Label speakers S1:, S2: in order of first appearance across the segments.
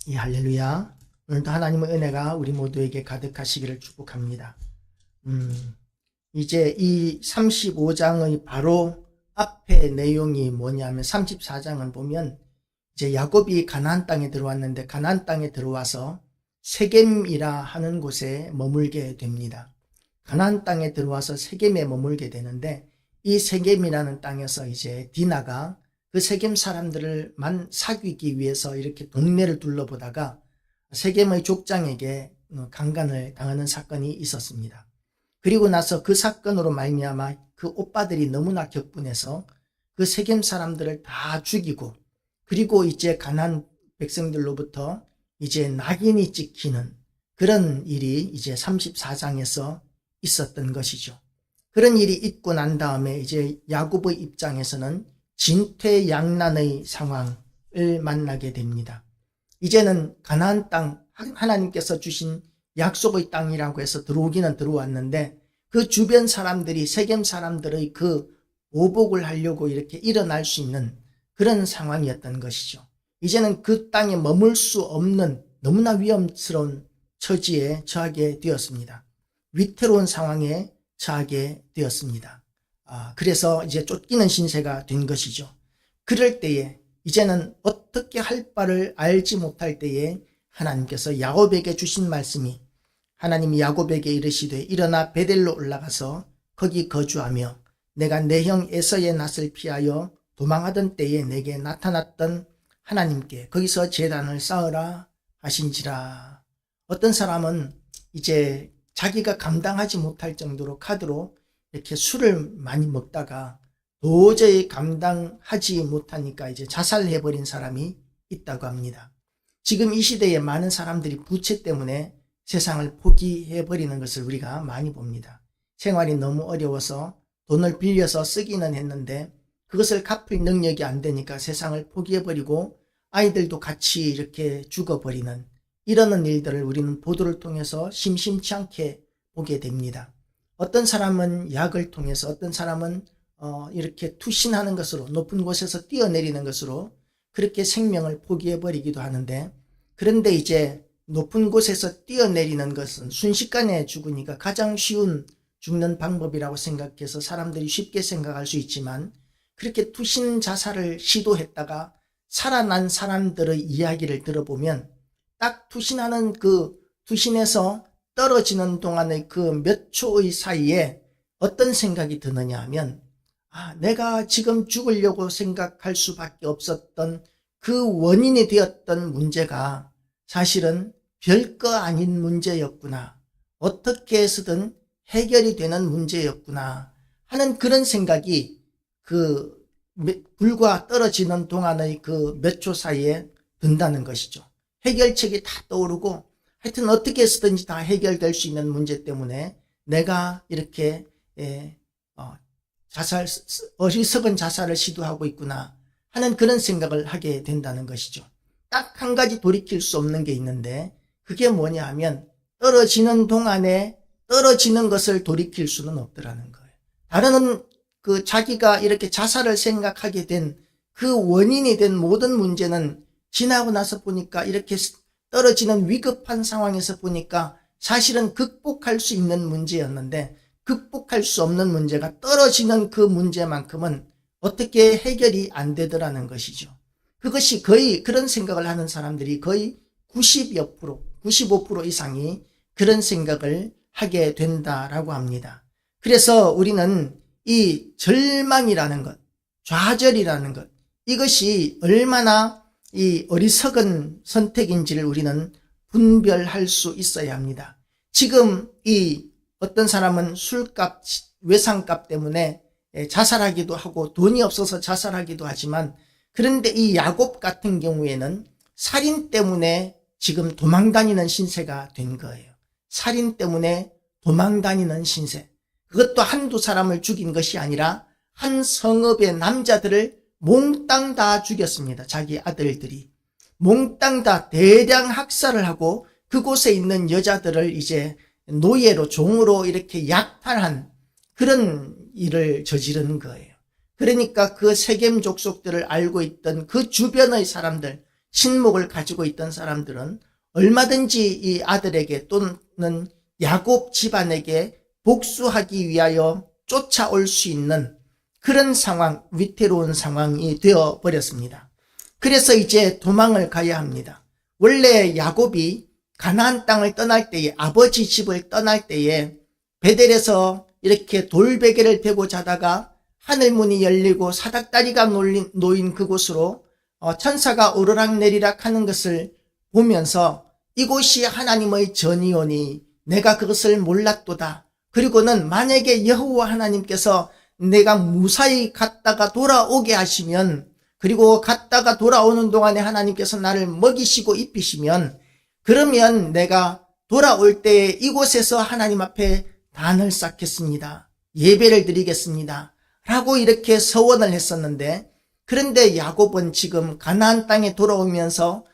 S1: 예, 할렐루야. 오늘도 하나님의 은혜가 우리 모두에게 가득하시기를 축복합니다. 이제 이 35장의 바로 앞에 내용이 뭐냐면 34장은 보면 이제 야곱이 가나안 땅에 들어왔는데 가나안 땅에 들어와서 세겜이라 하는 곳에 머물게 됩니다. 가나안 땅에 들어와서 세겜에 머물게 되는데 이 세겜이라는 땅에서 이제 디나가 그 세겜 사람들을 사귀기 위해서 이렇게 동네를 둘러보다가 세겜의 족장에게 강간을 당하는 사건이 있었습니다. 그리고 나서 그 사건으로 말미암아 그 오빠들이 너무나 격분해서 그 세겜 사람들을 다 죽이고, 그리고 이제 가나안 백성들로부터 이제 낙인이 찍히는 그런 일이 이제 34장에서 있었던 것이죠. 그런 일이 있고 난 다음에 이제 야곱의 입장에서는 진퇴양난의 상황을 만나게 됩니다. 이제는 가나안 땅, 하나님께서 주신 약속의 땅이라고 해서 들어오기는 들어왔는데 그 주변 사람들이 세겜 사람들의 그 보복을 하려고 이렇게 일어날 수 있는 그런 상황이었던 것이죠. 이제는 그 땅에 머물 수 없는 너무나 위험스러운 처지에 처하게 되었습니다. 위태로운 상황에 처하게 되었습니다. 그래서 이제 쫓기는 신세가 된 것이죠. 그럴 때에 이제는 어떻게 할 바를 알지 못할 때에 하나님께서 야곱에게 주신 말씀이, 하나님이 야곱에게 이르시되 일어나 베델로 올라가서 거기 거주하며 내가 내 형 에서의 낯을 피하여 도망하던 때에 내게 나타났던 하나님께 거기서 제단을 쌓으라 하신지라. 어떤 사람은 이제 자기가 감당하지 못할 정도로 카드로 이렇게 술을 많이 먹다가 도저히 감당하지 못하니까 이제 자살해버린 사람이 있다고 합니다. 지금 이 시대에 많은 사람들이 부채 때문에 세상을 포기해버리는 것을 우리가 많이 봅니다. 생활이 너무 어려워서 돈을 빌려서 쓰기는 했는데 그것을 갚을 능력이 안 되니까 세상을 포기해버리고 아이들도 같이 이렇게 죽어버리는 이러는 일들을 우리는 보도를 통해서 심심치 않게 보게 됩니다. 어떤 사람은 약을 통해서, 어떤 사람은 이렇게 투신하는 것으로, 높은 곳에서 뛰어내리는 것으로 그렇게 생명을 포기해버리기도 하는데, 그런데 이제 높은 곳에서 뛰어내리는 것은 순식간에 죽으니까 가장 쉬운 죽는 방법이라고 생각해서 사람들이 쉽게 생각할 수 있지만, 그렇게 투신 자살을 시도했다가 살아난 사람들의 이야기를 들어보면 딱 투신하는 그 투신에서 떨어지는 동안의 그 몇 초의 사이에 어떤 생각이 드느냐 하면, 내가 지금 죽으려고 생각할 수밖에 없었던 그 원인이 되었던 문제가 사실은 별거 아닌 문제였구나, 어떻게 해서든 해결이 되는 문제였구나 하는 그런 생각이 그 불과 떨어지는 동안의 그 몇 초 사이에 든다는 것이죠. 해결책이 다 떠오르고 하여튼 어떻게 해서든지 다 해결될 수 있는 문제 때문에 내가 이렇게 어리석은 자살을 시도하고 있구나 하는 그런 생각을 하게 된다는 것이죠. 딱 한 가지 돌이킬 수 없는 게 있는데 그게 뭐냐 하면 떨어지는 동안에 떨어지는 것을 돌이킬 수는 없더라는 거예요. 다른 그 자기가 이렇게 자살을 생각하게 된 그 원인이 된 모든 문제는 지나고 나서 보니까 이렇게 떨어지는 위급한 상황에서 보니까 사실은 극복할 수 있는 문제였는데 극복할 수 없는 문제가 떨어지는 그 문제만큼은 어떻게 해결이 안 되더라는 것이죠. 그것이 거의 그런 생각을 하는 사람들이 거의 90여 프로, 95% 이상이 그런 생각을 하게 된다라고 합니다. 그래서 우리는 이 절망이라는 것, 좌절이라는 것, 이것이 얼마나 이 어리석은 선택인지를 우리는 분별할 수 있어야 합니다. 지금 이 어떤 사람은 술값, 외상값 때문에 자살하기도 하고 돈이 없어서 자살하기도 하지만, 그런데 이 야곱 같은 경우에는 살인 때문에 지금 도망다니는 신세가 된 거예요. 살인 때문에 도망다니는 신세. 그것도 한두 사람을 죽인 것이 아니라 한 성읍의 남자들을 몽땅 다 죽였습니다. 자기 아들들이 몽땅 다 대량 학살을 하고 그곳에 있는 여자들을 이제 노예로, 종으로 이렇게 약탈한 그런 일을 저지른 거예요. 그러니까 그 세겜 족속들을 알고 있던 그 주변의 사람들, 신목을 가지고 있던 사람들은 얼마든지 이 아들에게 또는 야곱 집안에게 복수하기 위하여 쫓아올 수 있는 그런 상황, 위태로운 상황이 되어 버렸습니다. 그래서 이제 도망을 가야 합니다. 원래 야곱이 가나안 땅을 떠날 때에, 아버지 집을 떠날 때에 베델에서 이렇게 돌베개를 베고 자다가 하늘문이 열리고 사닥다리가 놓인 그곳으로 천사가 오르락내리락 하는 것을 보면서 이곳이 하나님의 전이오니 내가 그것을 몰랐도다. 그리고는 만약에 여호와 하나님께서 내가 무사히 갔다가 돌아오게 하시면, 그리고 갔다가 돌아오는 동안에 하나님께서 나를 먹이시고 입히시면, 그러면 내가 돌아올 때에 이곳에서 하나님 앞에 단을 쌓겠습니다. 예배를 드리겠습니다. 라고 이렇게 서원을 했었는데, 그런데 야곱은 지금 가나안 땅에 돌아오면서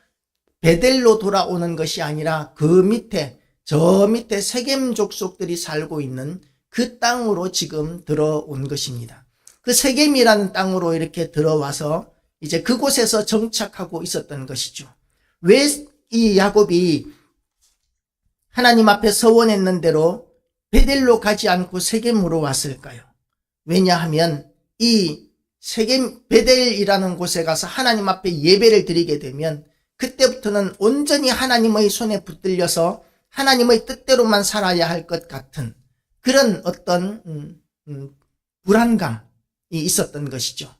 S1: 베델로 돌아오는 것이 아니라 그 밑에, 저 밑에 세겜 족속들이 살고 있는 그 땅으로 지금 들어온 것입니다. 그 세겜이라는 땅으로 이렇게 들어와서 이제 그곳에서 정착하고 있었던 것이죠. 왜 이 야곱이 하나님 앞에 서원했는 대로 베델로 가지 않고 세겜으로 왔을까요? 왜냐하면 이 세겜 베델이라는 곳에 가서 하나님 앞에 예배를 드리게 되면 그때부터는 온전히 하나님의 손에 붙들려서 하나님의 뜻대로만 살아야 할 것 같은 그런 어떤 불안감이 있었던 것이죠.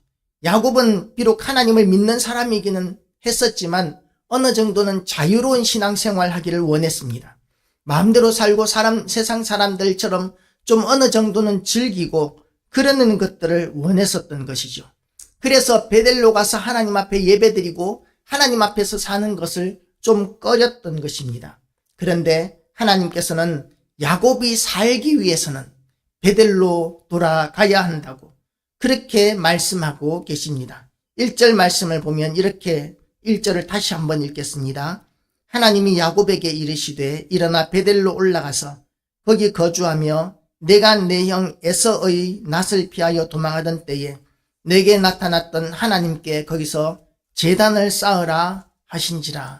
S1: 야곱은 비록 하나님을 믿는 사람이기는 했었지만 어느 정도는 자유로운 신앙생활 하기를 원했습니다. 마음대로 살고 세상 사람들처럼 좀 어느 정도는 즐기고 그러는 것들을 원했었던 것이죠. 그래서 베델로 가서 하나님 앞에 예배드리고 하나님 앞에서 사는 것을 좀 꺼렸던 것입니다. 그런데 하나님께서는 야곱이 살기 위해서는 베델로 돌아가야 한다고 그렇게 말씀하고 계십니다. 1절 말씀을 보면 이렇게 1절을 다시 한번 읽겠습니다. 하나님이 야곱에게 이르시되 일어나 베델로 올라가서 거기 거주하며 내가 내 형 에서의 낫을 피하여 도망하던 때에 내게 나타났던 하나님께 거기서 제단을 쌓으라 하신지라.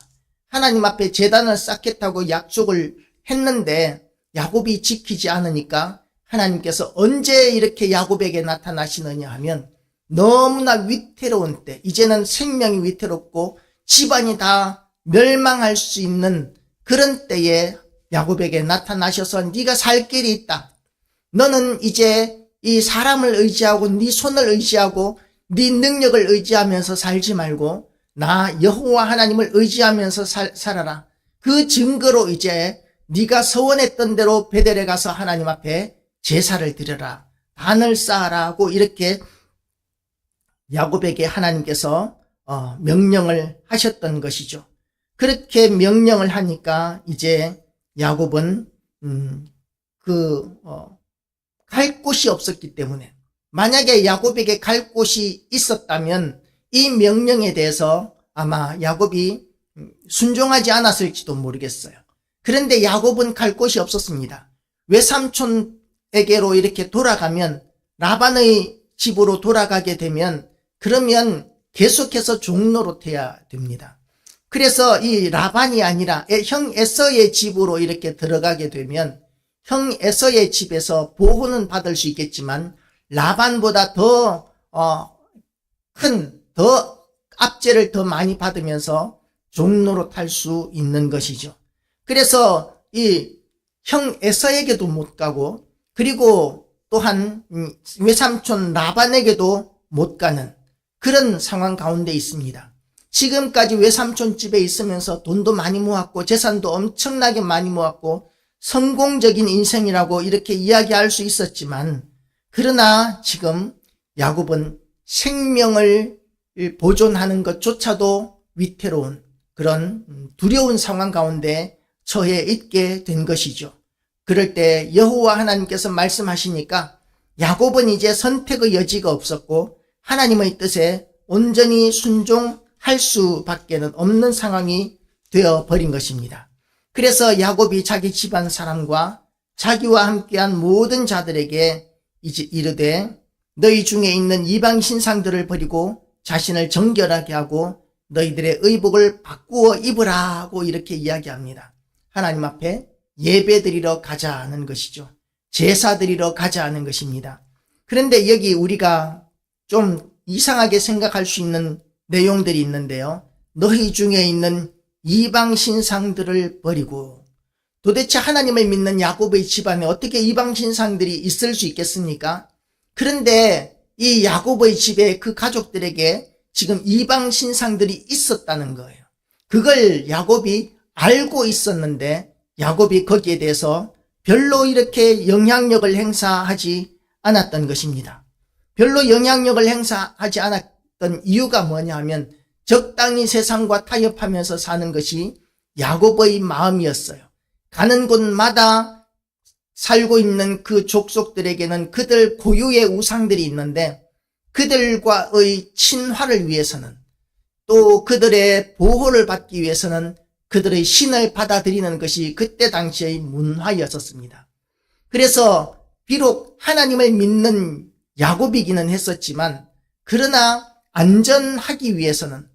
S1: 하나님 앞에 제단을 쌓겠다고 약속을 했는데 야곱이 지키지 않으니까 하나님께서 언제 이렇게 야곱에게 나타나시느냐 하면 너무나 위태로운 때, 이제는 생명이 위태롭고 집안이 다 멸망할 수 있는 그런 때에 야곱에게 나타나셔서 네가 살 길이 있다. 너는 이제 이 사람을 의지하고 네 손을 의지하고 네 능력을 의지하면서 살지 말고 나 여호와 하나님을 의지하면서 살아라. 그 증거로 이제 네가 서원했던 대로 베델에 가서 하나님 앞에 제사를 드려라. 단을 쌓아라고 이렇게 야곱에게 하나님께서 명령을 하셨던 것이죠. 그렇게 명령을 하니까 이제 야곱은 갈 곳이 없었기 때문에, 만약에 야곱에게 갈 곳이 있었다면 이 명령에 대해서 아마 야곱이 순종하지 않았을지도 모르겠어요. 그런데 야곱은 갈 곳이 없었습니다. 외삼촌에게로 이렇게 돌아가면, 라반의 집으로 돌아가게 되면 그러면 계속해서 종노릇해야 됩니다. 그래서 이 라반이 아니라 형 에서의 집으로 이렇게 들어가게 되면 형 에서의 집에서 보호는 받을 수 있겠지만 라반보다 더 압제를 더 많이 받으면서 종노릇할 수 있는 것이죠. 그래서 이 형 에서에게도 못 가고, 그리고 또한 외삼촌 라반에게도 못 가는 그런 상황 가운데 있습니다. 지금까지 외삼촌 집에 있으면서 돈도 많이 모았고 재산도 엄청나게 많이 모았고 성공적인 인생이라고 이렇게 이야기할 수 있었지만, 그러나 지금 야곱은 생명을 보존하는 것조차도 위태로운 그런 두려운 상황 가운데 처해 있게 된 것이죠. 그럴 때 여호와 하나님께서 말씀하시니까 야곱은 이제 선택의 여지가 없었고 하나님의 뜻에 온전히 순종할 수밖에는 없는 상황이 되어버린 것입니다. 그래서 야곱이 자기 집안 사람과 자기와 함께한 모든 자들에게 이제 이르되 너희 중에 있는 이방 신상들을 버리고 자신을 정결하게 하고 너희들의 의복을 바꾸어 입으라고 이렇게 이야기합니다. 하나님 앞에 예배드리러 가자는 것이죠. 제사드리러 가자는 것입니다. 그런데 여기 우리가 좀 이상하게 생각할 수 있는 내용들이 있는데요. 너희 중에 있는 이방 신상들을 버리고, 도대체 하나님을 믿는 야곱의 집안에 어떻게 이방 신상들이 있을 수 있겠습니까? 그런데 이 야곱의 집에 그 가족들에게 지금 이방 신상들이 있었다는 거예요. 그걸 야곱이 알고 있었는데 야곱이 거기에 대해서 별로 이렇게 영향력을 행사하지 않았던 것입니다. 별로 영향력을 행사하지 않았던 이유가 뭐냐 하면 적당히 세상과 타협하면서 사는 것이 야곱의 마음이었어요. 가는 곳마다 살고 있는 그 족속들에게는 그들 고유의 우상들이 있는데 그들과의 친화를 위해서는, 또 그들의 보호를 받기 위해서는 그들의 신을 받아들이는 것이 그때 당시의 문화였었습니다. 그래서 비록 하나님을 믿는 야곱이기는 했었지만, 그러나 안전하기 위해서는,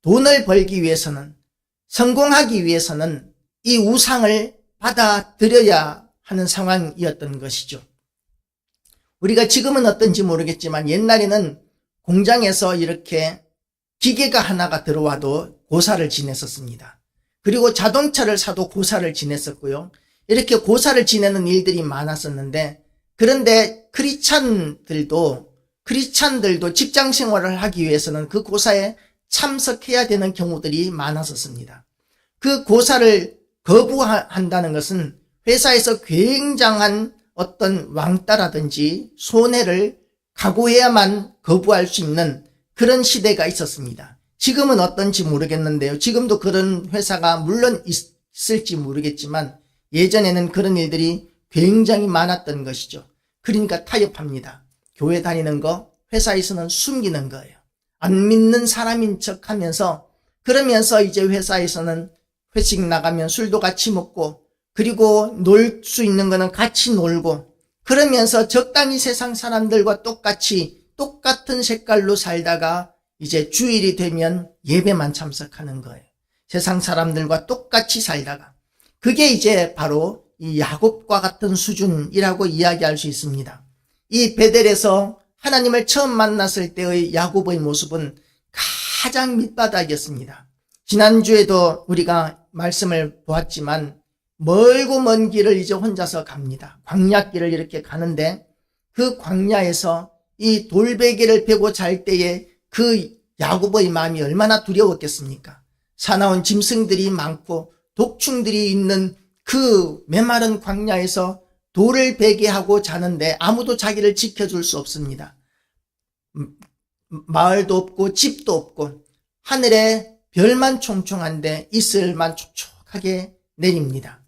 S1: 돈을 벌기 위해서는, 성공하기 위해서는 이 우상을 받아들여야 하는 상황이었던 것이죠. 우리가 지금은 어떤지 모르겠지만 옛날에는 공장에서 이렇게 기계가 하나가 들어와도 고사를 지냈었습니다. 그리고 자동차를 사도 고사를 지냈었고요. 이렇게 고사를 지내는 일들이 많았었는데, 그런데 크리스찬들도 직장 생활을 하기 위해서는 그 고사에 참석해야 되는 경우들이 많았었습니다. 그 고사를 거부한다는 것은 회사에서 굉장한 어떤 왕따라든지 손해를 각오해야만 거부할 수 있는 그런 시대가 있었습니다. 지금은 어떤지 모르겠는데요. 지금도 그런 회사가 물론 있을지 모르겠지만 예전에는 그런 일들이 굉장히 많았던 것이죠. 그러니까 타협합니다. 교회 다니는 거 회사에서는 숨기는 거예요. 안 믿는 사람인 척 하면서, 그러면서 이제 회사에서는 회식 나가면 술도 같이 먹고, 그리고 놀 수 있는 거는 같이 놀고, 그러면서 적당히 세상 사람들과 똑같은 색깔로 살다가 이제 주일이 되면 예배만 참석하는 거예요. 세상 사람들과 똑같이 살다가. 그게 이제 바로 이 야곱과 같은 수준이라고 이야기할 수 있습니다. 이 베델에서 하나님을 처음 만났을 때의 야곱의 모습은 가장 밑바닥이었습니다. 지난주에도 우리가 말씀을 보았지만 멀고 먼 길을 이제 혼자서 갑니다. 광야길을 이렇게 가는데 그 광야에서 이 돌베개를 베고 잘 때에 그 야곱의 마음이 얼마나 두려웠겠습니까? 사나운 짐승들이 많고 독충들이 있는 그 메마른 광야에서 돌을 베개하고 자는데 아무도 자기를 지켜줄 수 없습니다. 마을도 없고 집도 없고 하늘에 별만 총총한데 이슬만 촉촉하게 내립니다.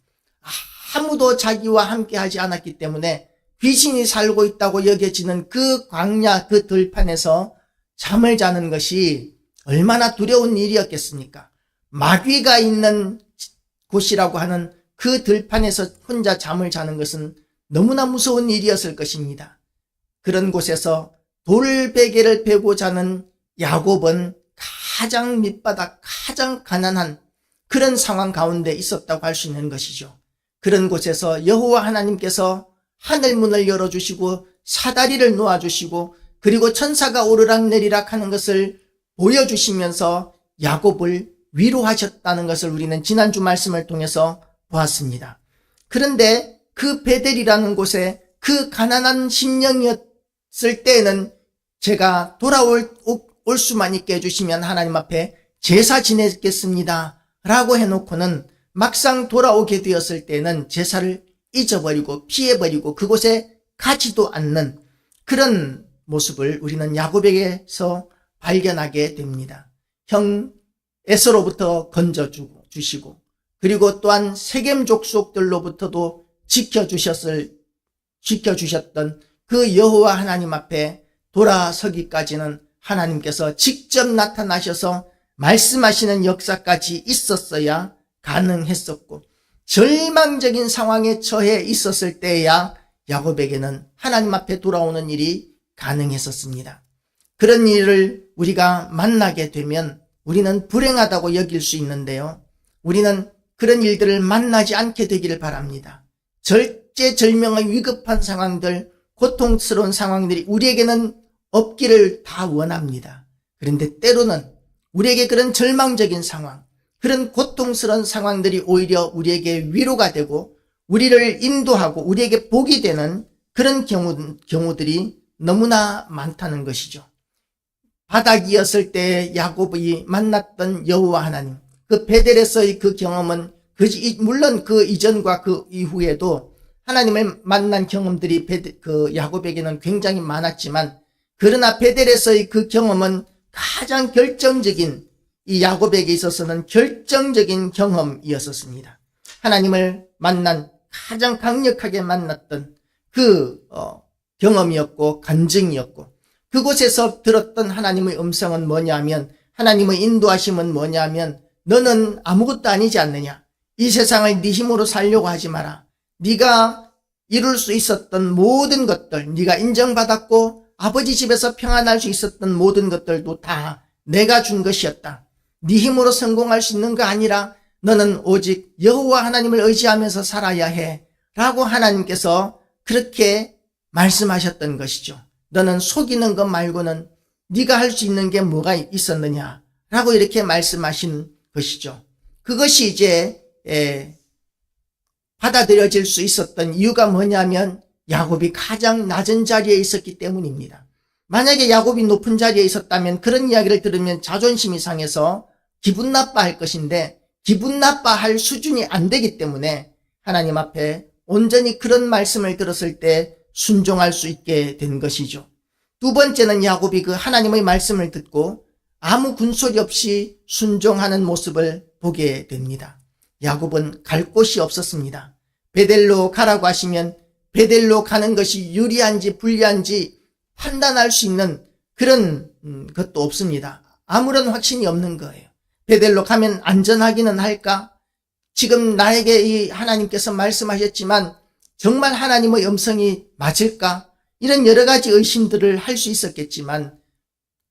S1: 아무도 자기와 함께 하지 않았기 때문에 귀신이 살고 있다고 여겨지는 그 광야 그 들판에서 잠을 자는 것이 얼마나 두려운 일이었겠습니까? 마귀가 있는 곳이라고 하는 그 들판에서 혼자 잠을 자는 것은 너무나 무서운 일이었을 것입니다. 그런 곳에서 돌베개를 베고 자는 야곱은 가장 밑바닥, 가장 가난한 그런 상황 가운데 있었다고 할 수 있는 것이죠. 그런 곳에서 여호와 하나님께서 하늘문을 열어주시고 사다리를 놓아주시고 그리고 천사가 오르락내리락 하는 것을 보여주시면서 야곱을 위로하셨다는 것을 우리는 지난주 말씀을 통해서 보았습니다. 그런데 그 베델이라는 곳에 그 가난한 심령이었을 때에는 제가 돌아올 수만 있게 해주시면 하나님 앞에 제사 지내겠습니다 라고 해놓고는 막상 돌아오게 되었을 때는 제사를 잊어버리고 피해버리고 그곳에 가지도 않는 그런 모습을 우리는 야곱에게서 발견하게 됩니다. 형 에서로부터 건져주시고 그리고 또한 세겜 족속들로부터도 지켜주셨던 그 여호와 하나님 앞에 돌아서기까지는 하나님께서 직접 나타나셔서 말씀하시는 역사까지 있었어야 가능했었고 절망적인 상황에 처해 있었을 때야 야곱에게는 하나님 앞에 돌아오는 일이 가능했었습니다. 그런 일을 우리가 만나게 되면 우리는 불행하다고 여길 수 있는데요. 우리는 그런 일들을 만나지 않게 되기를 바랍니다. 절제절명의 위급한 상황들, 고통스러운 상황들이 우리에게는 없기를 다 원합니다. 그런데 때로는 우리에게 그런 절망적인 상황, 그런 고통스러운 상황들이 오히려 우리에게 위로가 되고 우리를 인도하고 우리에게 복이 되는 그런 경우들이 너무나 많다는 것이죠. 바닥이었을 때 야곱이 만났던 여호와 하나님, 그 베델에서의 그 경험은 물론 그 이전과 그 이후에도 하나님을 만난 경험들이 그 야곱에게는 굉장히 많았지만, 그러나 베델에서의 그 경험은 가장 결정적인, 이 야곱에게 있어서는 결정적인 경험이었었습니다. 하나님을 가장 강력하게 만났던 그 경험이었고 간증이었고, 그곳에서 들었던 하나님의 음성은 뭐냐면, 하나님의 인도하심은 뭐냐면, 너는 아무것도 아니지 않느냐, 이 세상을 네 힘으로 살려고 하지 마라. 네가 이룰 수 있었던 모든 것들, 네가 인정받았고 아버지 집에서 평안할 수 있었던 모든 것들도 다 내가 준 것이었다. 네 힘으로 성공할 수 있는 거 아니라 너는 오직 여호와 하나님을 의지하면서 살아야 해 라고 하나님께서 그렇게 말씀하셨던 것이죠. 너는 속이는 것 말고는 네가 할 수 있는 게 뭐가 있었느냐 라고 이렇게 말씀하신 것이죠. 그것이 이제 받아들여질 수 있었던 이유가 뭐냐면 야곱이 가장 낮은 자리에 있었기 때문입니다. 만약에 야곱이 높은 자리에 있었다면 그런 이야기를 들으면 자존심이 상해서 기분 나빠할 것인데, 기분 나빠할 수준이 안 되기 때문에 하나님 앞에 온전히 그런 말씀을 들었을 때 순종할 수 있게 된 것이죠. 두 번째는 야곱이 그 하나님의 말씀을 듣고 아무 군소리 없이 순종하는 모습을 보게 됩니다. 야곱은 갈 곳이 없었습니다. 베델로 가라고 하시면 베델로 가는 것이 유리한지 불리한지 판단할 수 있는 그런 것도 없습니다. 아무런 확신이 없는 거예요. 베델로 가면 안전하기는 할까? 지금 나에게 이 하나님께서 말씀하셨지만 정말 하나님의 음성이 맞을까? 이런 여러 가지 의심들을 할 수 있었겠지만,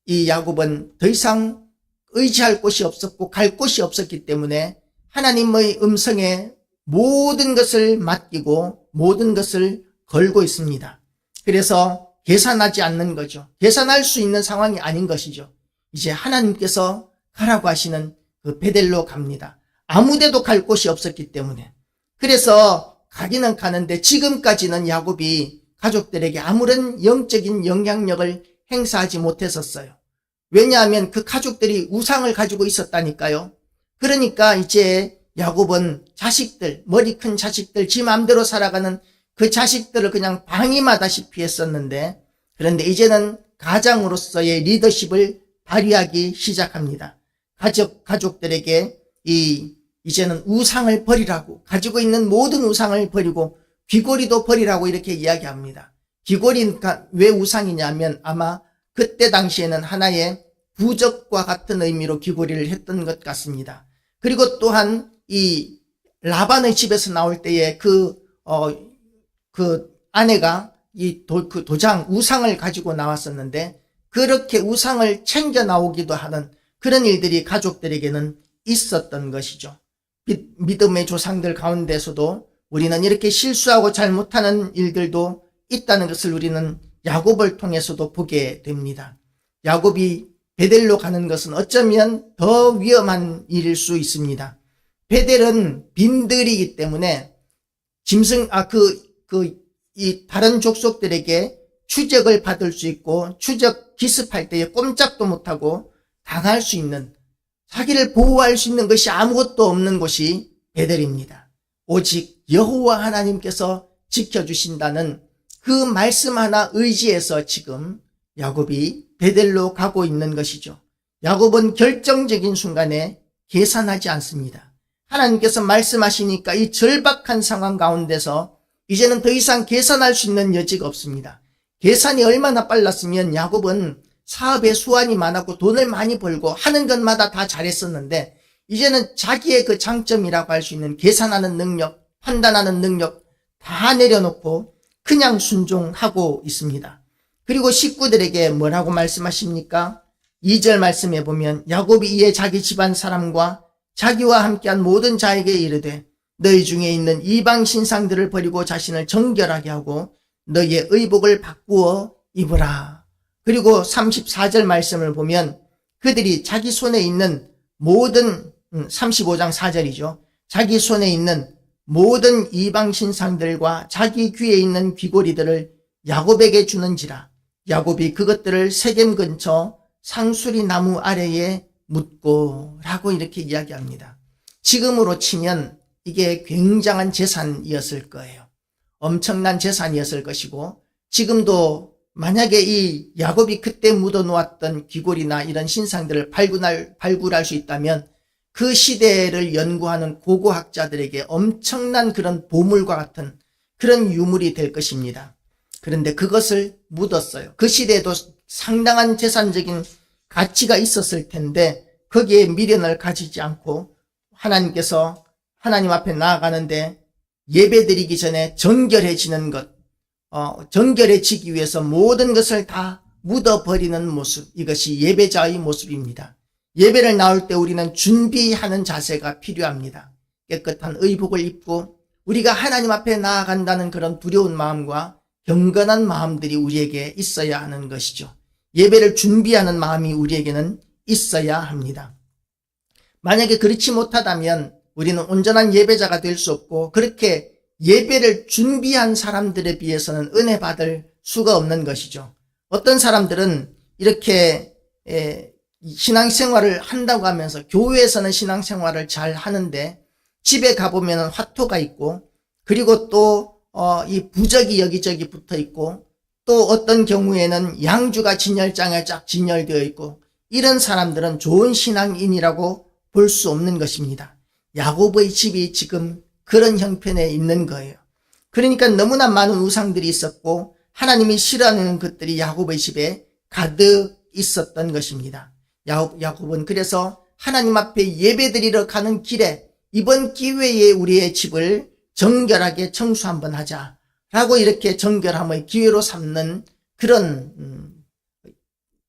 S1: 이 야곱은 더 이상 의지할 곳이 없었고 갈 곳이 없었기 때문에 하나님의 음성에 모든 것을 맡기고 모든 것을 걸고 있습니다. 그래서 계산하지 않는 거죠. 계산할 수 있는 상황이 아닌 것이죠. 이제 하나님께서 가라고 하시는 그 베델로 갑니다. 아무데도 갈 곳이 없었기 때문에. 그래서 가기는 가는데 지금까지는 야곱이 가족들에게 아무런 영적인 영향력을 행사하지 못했었어요. 왜냐하면 그 가족들이 우상을 가지고 있었다니까요. 그러니까 이제 야곱은 자식들, 머리 큰 자식들, 지 마음대로 살아가는 그 자식들을 그냥 방임하다시피 했었는데, 그런데 이제는 가장으로서의 리더십을 발휘하기 시작합니다. 가족들에게 이제는 우상을 버리라고, 가지고 있는 모든 우상을 버리고 귀고리도 버리라고 이렇게 이야기합니다. 귀고리가 왜 우상이냐면 아마 그때 당시에는 하나의 부적과 같은 의미로 귀고리를 했던 것 같습니다. 그리고 또한 이 라반의 집에서 나올 때에 그 아내가 그 도장, 우상을 가지고 나왔었는데, 그렇게 우상을 챙겨 나오기도 하는 그런 일들이 가족들에게는 있었던 것이죠. 믿음의 조상들 가운데서도 우리는 이렇게 실수하고 잘못하는 일들도 있다는 것을 우리는 야곱을 통해서도 보게 됩니다. 야곱이 베델로 가는 것은 어쩌면 더 위험한 일일 수 있습니다. 베델은 빈들이기 때문에 이 다른 족속들에게 추적을 받을 수 있고 추적 기습할 때에 꼼짝도 못하고 당할 수 있는, 자기를 보호할 수 있는 것이 아무것도 없는 곳이 베델입니다. 오직 여호와 하나님께서 지켜주신다는 그 말씀 하나 의지해서 지금 야곱이 베델로 가고 있는 것이죠. 야곱은 결정적인 순간에 계산하지 않습니다. 하나님께서 말씀하시니까 이 절박한 상황 가운데서 이제는 더 이상 계산할 수 있는 여지가 없습니다. 계산이 얼마나 빨랐으면 야곱은 사업에 수완이 많았고 돈을 많이 벌고 하는 것마다 다 잘했었는데, 이제는 자기의 그 장점이라고 할 수 있는 계산하는 능력, 판단하는 능력 다 내려놓고 그냥 순종하고 있습니다. 그리고 식구들에게 뭐라고 말씀하십니까? 2절 말씀에 보면 야곱이 이에 자기 집안 사람과 자기와 함께한 모든 자에게 이르되 너희 중에 있는 이방 신상들을 버리고 자신을 정결하게 하고 너희의 의복을 바꾸어 입으라. 그리고 34절 말씀을 보면 그들이 자기 손에 있는 모든 35장 4절이죠. 자기 손에 있는 모든 이방 신상들과 자기 귀에 있는 귀고리들을 야곱에게 주는지라. 야곱이 그것들을 세겜 근처 상수리 나무 아래에 묻고 라고 이렇게 이야기합니다. 지금으로 치면 이게 굉장한 재산이었을 거예요. 엄청난 재산이었을 것이고 지금도 만약에 이 야곱이 그때 묻어놓았던 귀골이나 이런 신상들을 발굴할 수 있다면 그 시대를 연구하는 고고학자들에게 엄청난 그런 보물과 같은 그런 유물이 될 것입니다. 그런데 그것을 묻었어요. 그 시대에도 상당한 재산적인 가치가 있었을 텐데 거기에 미련을 가지지 않고 하나님께서 하나님 앞에 나아가는데 예배드리기 전에 정결해지는 것, 정결해지기 위해서 모든 것을 다 묻어버리는 모습, 이것이 예배자의 모습입니다. 예배를 나올 때 우리는 준비하는 자세가 필요합니다. 깨끗한 의복을 입고 우리가 하나님 앞에 나아간다는 그런 두려운 마음과 경건한 마음들이 우리에게 있어야 하는 것이죠. 예배를 준비하는 마음이 우리에게는 있어야 합니다. 만약에 그렇지 못하다면 우리는 온전한 예배자가 될 수 없고 그렇게 예배를 준비한 사람들에 비해서는 은혜 받을 수가 없는 것이죠. 어떤 사람들은 이렇게 신앙생활을 한다고 하면서 교회에서는 신앙생활을 잘 하는데 집에 가보면 화토가 있고 그리고 또 이 부적이 여기저기 붙어 있고 또 어떤 경우에는 양주가 진열장에 쫙 진열되어 있고 이런 사람들은 좋은 신앙인이라고 볼 수 없는 것입니다. 야곱의 집이 지금 그런 형편에 있는 거예요. 그러니까 너무나 많은 우상들이 있었고 하나님이 싫어하는 것들이 야곱의 집에 가득 있었던 것입니다. 야곱은 그래서 하나님 앞에 예배드리러 가는 길에 이번 기회에 우리의 집을 정결하게 청소 한번 하자라고 이렇게 정결함의 기회로 삼는 그런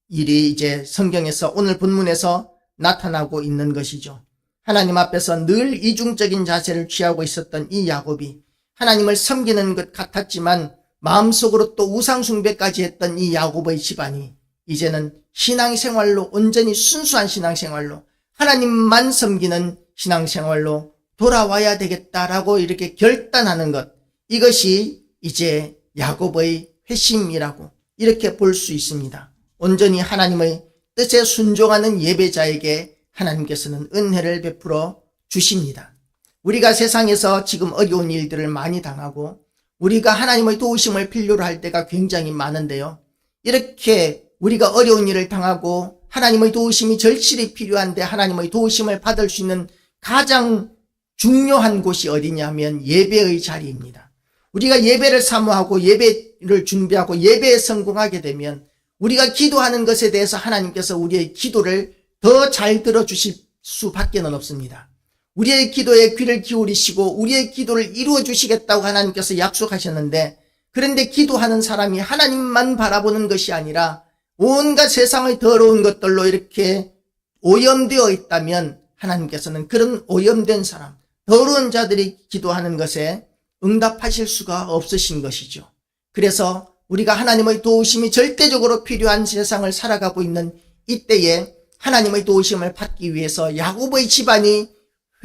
S1: 일이 이제 성경에서 오늘 본문에서 나타나고 있는 것이죠. 하나님 앞에서 늘 이중적인 자세를 취하고 있었던 이 야곱이 하나님을 섬기는 것 같았지만 마음속으로 또 우상숭배까지 했던 이 야곱의 집안이 이제는 신앙생활로 온전히 순수한 신앙생활로 하나님만 섬기는 신앙생활로 돌아와야 되겠다라고 이렇게 결단하는 것, 이것이 이제 야곱의 회심이라고 이렇게 볼 수 있습니다. 온전히 하나님의 뜻에 순종하는 예배자에게 하나님께서는 은혜를 베풀어 주십니다. 우리가 세상에서 지금 어려운 일들을 많이 당하고 우리가 하나님의 도우심을 필요로 할 때가 굉장히 많은데요. 이렇게 우리가 어려운 일을 당하고 하나님의 도우심이 절실히 필요한데 하나님의 도우심을 받을 수 있는 가장 중요한 곳이 어디냐면 예배의 자리입니다. 우리가 예배를 사모하고 예배를 준비하고 예배에 성공하게 되면 우리가 기도하는 것에 대해서 하나님께서 우리의 기도를 더 잘 들어주실 수밖에 없습니다. 우리의 기도에 귀를 기울이시고 우리의 기도를 이루어 주시겠다고 하나님께서 약속하셨는데, 그런데 기도하는 사람이 하나님만 바라보는 것이 아니라 온갖 세상의 더러운 것들로 이렇게 오염되어 있다면 하나님께서는 그런 오염된 사람, 더러운 자들이 기도하는 것에 응답하실 수가 없으신 것이죠. 그래서 우리가 하나님의 도우심이 절대적으로 필요한 세상을 살아가고 있는 이때에 하나님의 도우심을 받기 위해서 야곱의 집안이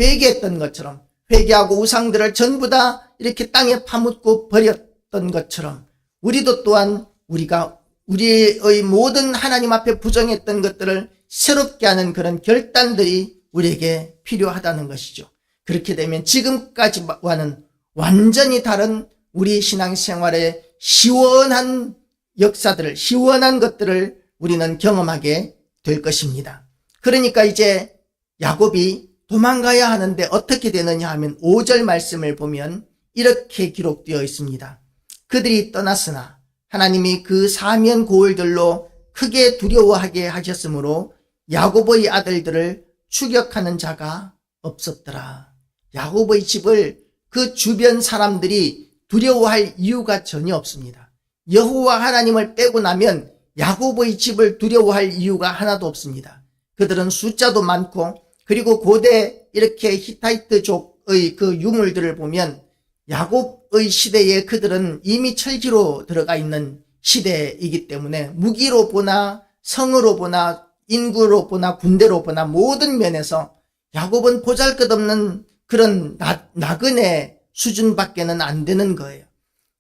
S1: 회개했던 것처럼, 회개하고 우상들을 전부 다 이렇게 땅에 파묻고 버렸던 것처럼 우리도 또한 우리가 우리의 모든 하나님 앞에 부정했던 것들을 새롭게 하는 그런 결단들이 우리에게 필요하다는 것이죠. 그렇게 되면 지금까지와는 완전히 다른 우리 신앙생활의 시원한 역사들을, 시원한 것들을 우리는 경험하게 될 것입니다. 그러니까 이제 야곱이 도망가야 하는데 어떻게 되느냐 하면 5절 말씀을 보면 이렇게 기록되어 있습니다. 그들이 떠났으나 하나님이 그 사면 고을들로 크게 두려워하게 하셨으므로 야곱의 아들들을 추격하는 자가 없었더라. 야곱의 집을 그 주변 사람들이 두려워할 이유가 전혀 없습니다. 여호와 하나님을 빼고 나면 야곱의 집을 두려워할 이유가 하나도 없습니다. 그들은 숫자도 많고, 그리고 고대 이렇게 히타이트족의 그 유물들을 보면 야곱의 시대에 그들은 이미 철기로 들어가 있는 시대이기 때문에 무기로 보나 성으로 보나 인구로 보나 군대로 보나 모든 면에서 야곱은 보잘것없는 그런 나그네 수준밖에는 안 되는 거예요.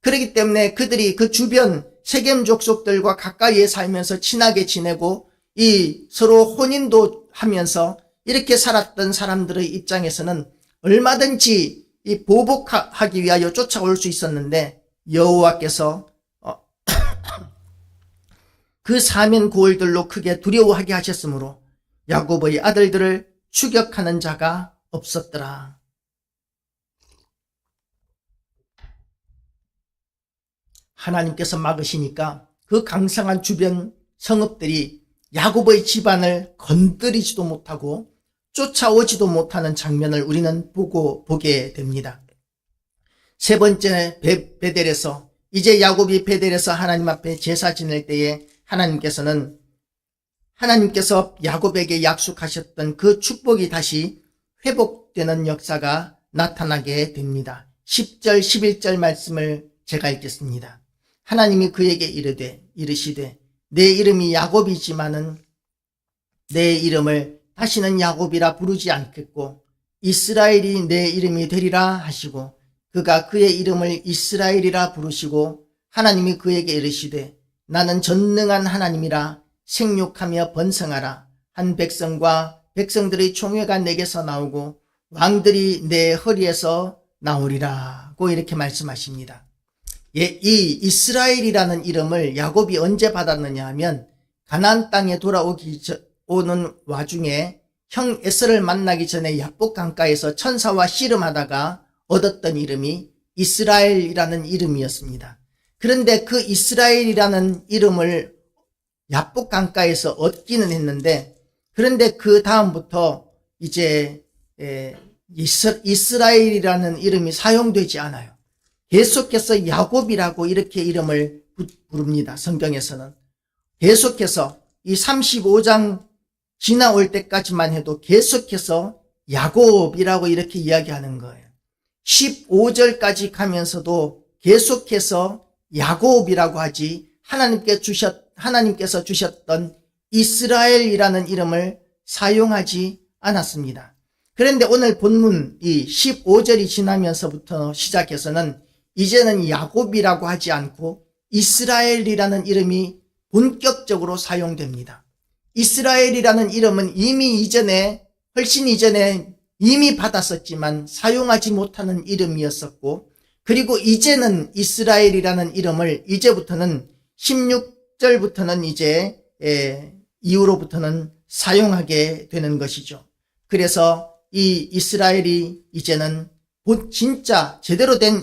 S1: 그렇기 때문에 그들이 그 주변 세겜 족속들과 가까이에 살면서 친하게 지내고 이 서로 혼인도 하면서 이렇게 살았던 사람들의 입장에서는 얼마든지 이 보복하기 위하여 쫓아올 수 있었는데 여호와께서 그 사면 고을들로 크게 두려워하게 하셨으므로 야곱의 아들들을 추격하는 자가 없었더라. 하나님께서 막으시니까 그 강성한 주변 성읍들이 야곱의 집안을 건드리지도 못하고 쫓아오지도 못하는 장면을 우리는 보게 됩니다. 세 번째 베델에서 이제 야곱이 베델에서 하나님 앞에 제사 지낼 때에 하나님께서 야곱에게 약속하셨던 그 축복이 다시 회복되는 역사가 나타나게 됩니다. 10절 11절 말씀을 제가 읽겠습니다. 하나님이 그에게 이르시되 내 이름이 야곱이지만은 내 이름을 다시는 야곱이라 부르지 않겠고 이스라엘이 내 이름이 되리라 하시고 그가 그의 이름을 이스라엘이라 부르시고 하나님이 그에게 이르시되 나는 전능한 하나님이라 생육하며 번성하라. 한 백성과 백성들의 총회가 내게서 나오고 왕들이 내 허리에서 나오리라고 이렇게 말씀하십니다. 이 이스라엘이라는 이름을 야곱이 언제 받았느냐 하면 가나안 땅에 오는 와중에 형 에서를 만나기 전에 야복 강가에서 천사와 씨름하다가 얻었던 이름이 이스라엘이라는 이름이었습니다. 그런데 그 이스라엘이라는 이름을 야복 강가에서 얻기는 했는데 그런데 그 다음부터 이제 이스라엘이라는 이름이 사용되지 않아요. 계속해서 야곱이라고 이렇게 이름을 부릅니다. 성경에서는. 계속해서 이 35장 지나올 때까지만 해도 계속해서 야곱이라고 이렇게 이야기하는 거예요. 15절까지 가면서도 계속해서 야곱이라고 하지 하나님께서 주셨던 이스라엘이라는 이름을 사용하지 않았습니다. 그런데 오늘 본문 이 15절이 지나면서부터 시작해서는 이제는 야곱이라고 하지 않고 이스라엘이라는 이름이 본격적으로 사용됩니다. 이스라엘이라는 이름은 훨씬 이전에 이미 받았었지만 사용하지 못하는 이름이었었고 그리고 이제는 이스라엘이라는 이름을 이제부터는 16절부터는 이후로부터는 사용하게 되는 것이죠. 그래서 이 이스라엘이 이제는 진짜 제대로 된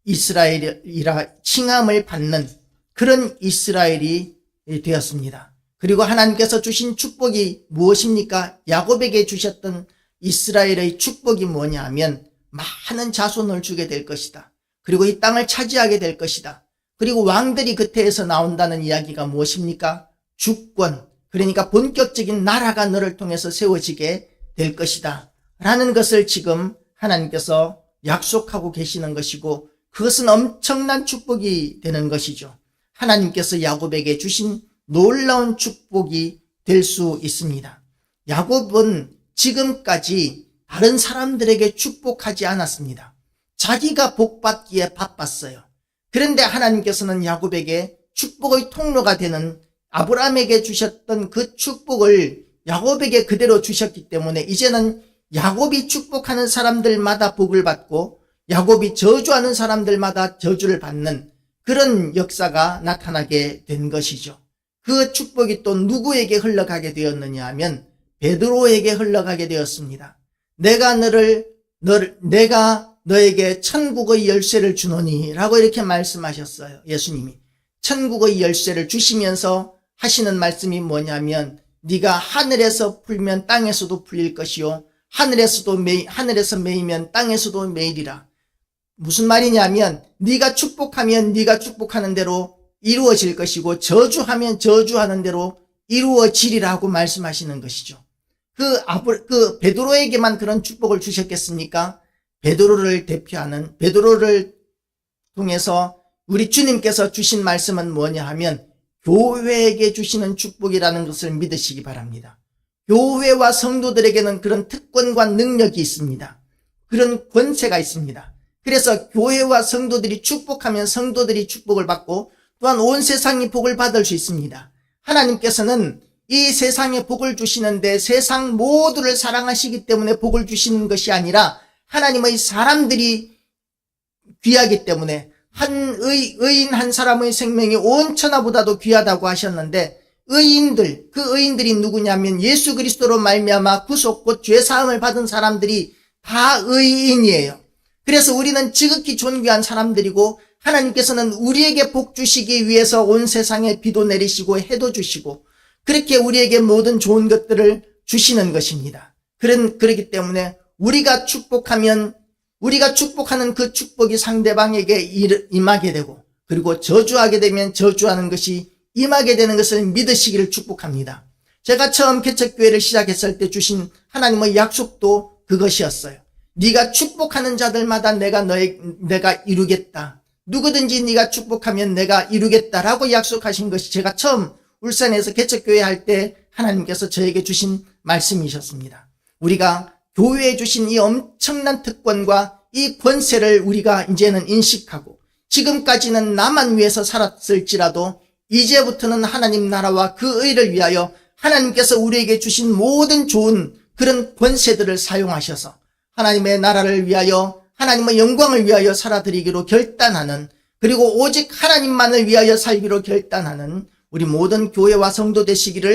S1: 이스라엘이라 칭함을 받는 그런 이스라엘이 되었습니다. 그리고 하나님께서 주신 축복이 무엇입니까? 야곱에게 주셨던 이스라엘의 축복이 뭐냐 하면 많은 자손을 주게 될 것이다. 그리고 이 땅을 차지하게 될 것이다. 그리고 왕들이 그때에서 나온다는 이야기가 무엇입니까? 주권, 그러니까 본격적인 나라가 너를 통해서 세워지게 될 것이다 라는 것을 지금 하나님께서 약속하고 계시는 것이고 그것은 엄청난 축복이 되는 것이죠. 하나님께서 야곱에게 주신 놀라운 축복이 될 수 있습니다. 야곱은 지금까지 다른 사람들에게 축복하지 않았습니다. 자기가 복받기에 바빴어요. 그런데 하나님께서는 야곱에게 축복의 통로가 되는 아브라함에게 주셨던 그 축복을 야곱에게 그대로 주셨기 때문에 이제는 야곱이 축복하는 사람들마다 복을 받고 야곱이 저주하는 사람들마다 저주를 받는 그런 역사가 나타나게 된 것이죠. 그 축복이 또 누구에게 흘러가게 되었느냐 하면 베드로에게 흘러가게 되었습니다. 내가 너에게 천국의 열쇠를 주노니 라고 이렇게 말씀하셨어요. 예수님이. 천국의 열쇠를 주시면서 하시는 말씀이 뭐냐면 네가 하늘에서 풀면 땅에서도 풀릴 것이요 하늘에서 매이면 땅에서도 매이리라. 무슨 말이냐면 네가 축복하면 네가 축복하는 대로 이루어질 것이고 저주하면 저주하는 대로 이루어지리라고 말씀하시는 것이죠. 그 베드로에게만 그런 축복을 주셨겠습니까? 베드로를 대표하는, 베드로를 통해서 우리 주님께서 주신 말씀은 뭐냐 하면 교회에게 주시는 축복이라는 것을 믿으시기 바랍니다. 교회와 성도들에게는 그런 특권과 능력이 있습니다. 그런 권세가 있습니다. 그래서 교회와 성도들이 축복하면 성도들이 축복을 받고 또한 온 세상이 복을 받을 수 있습니다. 하나님께서는 이 세상에 복을 주시는데 세상 모두를 사랑하시기 때문에 복을 주시는 것이 아니라 하나님의 사람들이 귀하기 때문에 의인 한 사람의 생명이 온 천하보다도 귀하다고 하셨는데 그 의인들이 누구냐면 예수 그리스도로 말미암아 구속 곧 죄사함을 받은 사람들이 다 의인이에요. 그래서 우리는 지극히 존귀한 사람들이고 하나님께서는 우리에게 복 주시기 위해서 온 세상에 비도 내리시고 해도 주시고 그렇게 우리에게 모든 좋은 것들을 주시는 것입니다. 그렇기 때문에 우리가 축복하면 우리가 축복하는 그 축복이 상대방에게 임하게 되고 그리고 저주하게 되면 저주하는 것이 임하게 되는 것을 믿으시기를 축복합니다. 제가 처음 개척교회를 시작했을 때 주신 하나님의 약속도 그것이었어요. 네가 축복하는 자들마다 내가 이루겠다. 누구든지 네가 축복하면 내가 이루겠다라고 약속하신 것이 제가 처음 울산에서 개척교회 할 때 하나님께서 저에게 주신 말씀이셨습니다. 우리가 교회에 주신 이 엄청난 특권과 이 권세를 우리가 이제는 인식하고 지금까지는 나만 위해서 살았을지라도 이제부터는 하나님 나라와 그 의를 위하여 하나님께서 우리에게 주신 모든 좋은 그런 권세들을 사용하셔서 하나님의 나라를 위하여 하나님의 영광을 위하여 살아드리기로 결단하는 그리고 오직 하나님만을 위하여 살기로 결단하는 우리 모든 교회와 성도 되시기를